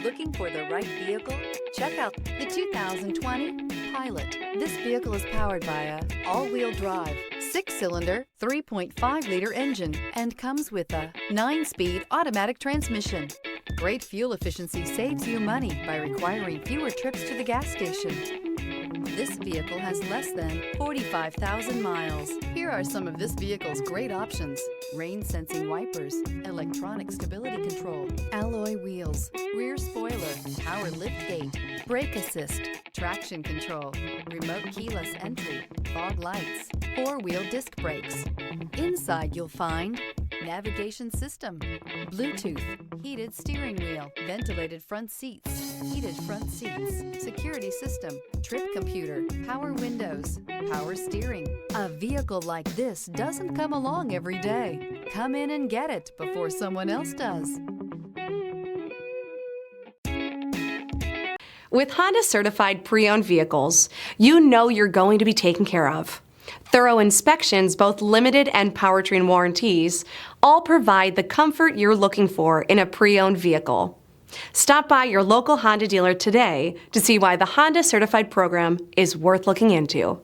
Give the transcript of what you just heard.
Looking for the right vehicle? Check out the 2020 Pilot. This vehicle is powered by a all-wheel drive, 6-cylinder, 3.5-liter engine and comes with a 9-speed automatic transmission. Great fuel efficiency saves you money by requiring fewer trips to the gas station. This vehicle has less than 45,000 miles. Here are some of this vehicle's great options: rain-sensing wipers, electronic stability control, alloy wheels, rear spoiler, power liftgate, brake assist, traction control, remote keyless entry, fog lights, 4-wheel disc brakes. Inside you'll find navigation system, Bluetooth, heated steering wheel, ventilated front seats, heated front seats, security system, trip computer, power windows, power steering. A vehicle like this doesn't come along every day. Come in and get it before someone else does. With Honda certified pre-owned vehicles, you know you're going to be taken care of. Thorough inspections, both limited and powertrain warranties, all provide the comfort you're looking for in a pre-owned vehicle. Stop by your local Honda dealer today to see why the Honda Certified program is worth looking into.